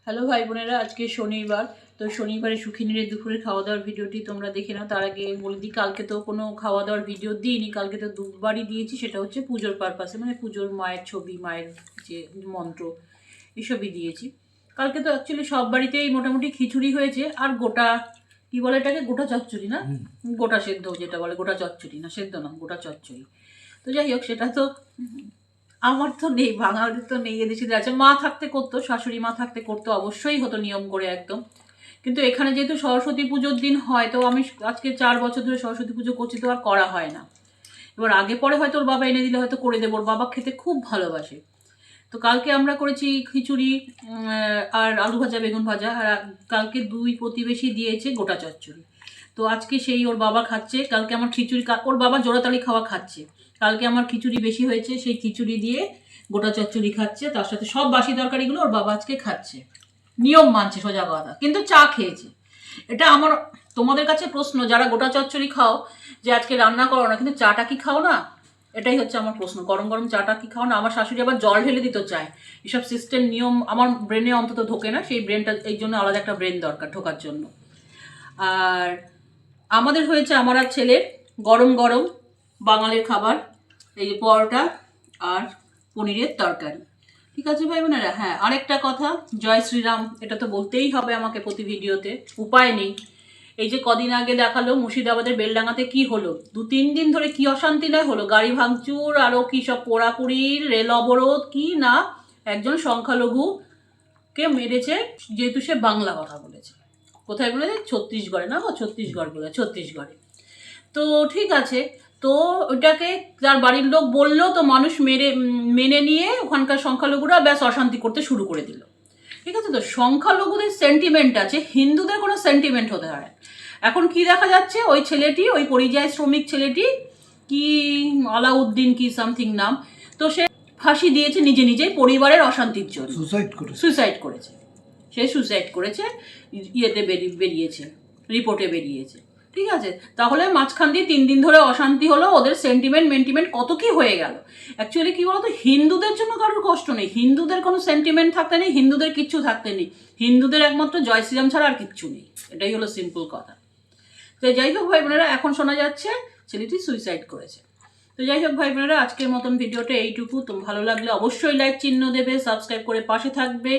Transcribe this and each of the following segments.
Hello ভাই বোনেরা, আজকে শনিবার। তো শনিবারে সুখিনীর দুপুরে খাওয়া দাওয়ার ভিডিওটি তোমরা দেখে নাও। তার আগে বলে দিই, কালকে তো কোনো খাওয়া দাওয়ার ভিডিও দিইনি, কালকে তো দুবারই দিয়েছি। সেটা হচ্ছে পুজোর পারপাসে, মানে পুজোর মায়ের ছবি, মায়ের যে মন্ত্র, এসবই দিয়েছি। কালকে তো অ্যাকচুয়ালি সব বাড়িতেই মোটামুটি খিচুড়ি হয়েছে, আর গোটা কি বলে এটাকে, গোটা চচ্চড়ি না, গোটা সেদ্ধ যেটা বলে, গোটা চচ্চড়ি না, সেদ্ধ না, গোটা চচ্চড়ি। তো যাই হোক, সেটা তো আমার তো নেই, বাঙালির তো নেই, এদেশে আছে। মা থাকতে করতো, শাশুড়ি মা থাকতে করতো, অবশ্যই হতো নিয়ম করে একদম। কিন্তু এখানে যেহেতু সরস্বতী পুজোর দিন হয়, তো আমি আজকে 4 বছর ধরে সরস্বতী পুজো করছি, তো আর করা হয় না। এবার আগে পরে হয়তো ওর বাবা এনে দিলে হয়তো করে দেবো, ওর বাবা খেতে খুব ভালোবাসে। তো কালকে আমরা করেছি খিচুড়ি আর আলু ভাজা, বেগুন ভাজা। আর কালকে 2 প্রতিবেশী দিয়েছে গোটা চচ্চড়ি। তো আজকে সেই ওর বাবা খাচ্ছে, কালকে আমার খিচুড়ি, ওর বাবা জোড়াতালি খাওয়া খাচ্ছে। কালকে আমার খিচুড়ি বেশি হয়েছে, সেই খিচুড়ি দিয়ে গোটা চচ্চড়ি খাচ্ছে, তার সাথে সব বাসি তরকারিগুলো ওর বাবা আজকে খাচ্ছে। নিয়ম মানছে, সোজা কথা। কিন্তু চা খেয়েছে। এটা আমার তোমাদের কাছে প্রশ্ন, যারা গোটা চচ্চড়ি খাও, যে আজকে রান্না করো না কিন্তু চাটা কি খাও না, এটাই হচ্ছে আমার প্রশ্ন। গরম গরম চাটা কি খাও না? আমার শাশুড়ি আবার জল ঢেলে দিত চায়। এসব সিস্টেম নিয়ম আমার ব্রেনে অন্তত ঢোকে না, সেই ব্রেনটা, এই জন্য আলাদা একটা ব্রেন দরকার ঢোকার জন্য। আর আমাদের হয়েছে, আমার আর ছেলের, গরম গরম বাঙালির খাবার, এই যে পরোটা আর পনিরের তরকারি। ঠিক আছে ভাই বোনেরা। হ্যাঁ, আরেকটা কথা, জয় শ্রীরাম, এটা তো বলতেই হবে আমাকে প্রতি ভিডিওতে, উপায় নেই। এই যে কদিন আগে দেখালো মুর্শিদাবাদের বেলডাঙাতে কি হলো, 2-3 দিন ধরে কি অশান্তি নয় হলো, গাড়ি ভাঙচুর, আরও কি সব পোড়াপুড়ি, রেল অবরোধ, কি না। একজন সংখ্যালঘুকে মেরেছে, যেহেতু সে বাংলা কথা বলেছে। কোথায় বলেছে? ছত্তিশগড়ে না, ছত্তিশগড় বলে, ছত্তিশগড়ে। তো ঠিক আছে, তো ওটাকে তার বাড়ির লোক বললো, তো মানুষ মেনে নিয়ে ওখানকার সংখ্যালঘুরা ব্যাস অশান্তি করতে শুরু করে দিল। ঠিক আছে, তো সংখ্যালঘুদের সেন্টিমেন্ট আছে, হিন্দুদের কোনো সেন্টিমেন্ট হতে হয়। এখন কি দেখা যাচ্ছে, ওই ছেলেটি, ওই পরিযায়ী শ্রমিক ছেলেটি, কি আলাউদ্দিন কি সামথিং নাম, তো সে ফাঁসি দিয়েছে নিজে নিজেই, পরিবারের অশান্তির জন্য সুইসাইড করেছে। সে সুইসাইড করেছে, ইয়েতে বেরিয়েছে, রিপোর্টে বেরিয়েছে। ঠিক আছে, তাহলে মাঝখান দিয়ে 3 দিন ধরে অশান্তি হলো, ওদের সেন্টিমেন্ট কত কি হয়ে গেল। অ্যাকচুয়ালি কি বলতো, হিন্দুদের জন্য কারোর কষ্ট নেই, হিন্দুদের কোনো সেন্টিমেন্ট থাকতে নেই, হিন্দুদের কিচ্ছু থাকতে নেই, হিন্দুদের একমাত্র জয় শ্রীরাম ছাড়া আর কিচ্ছু নেই। এটাই হলো সিম্পল কথা। তো যাই হোক ভাই বোনেরা, এখন শোনা যাচ্ছে ছেলেটি সুইসাইড করেছে। তো যাই হোক ভাই বোনেরা, আজকের মতন ভিডিওটা এইটুকু। তো ভালো লাগলে অবশ্যই লাইক চিহ্ন দেবে, সাবস্ক্রাইব করে পাশে থাকবে।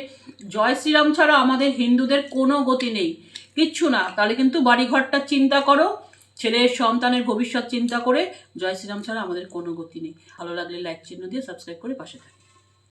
জয় শ্রীরাম ছাড়া আমাদের হিন্দুদের কোনো গতি নেই, কিচ্ছু না। তাহলে কিন্তু বাড়িঘরটা চিন্তা করো, ছেলের সন্তানের ভবিষ্যৎ চিন্তা করে, জয় শ্রীরাম ছাড়া আমাদের কোনো গতি নেই। ভালো লাগলে লাইক চিহ্ন দিয়ে সাবস্ক্রাইব করে পাশে থাকবে।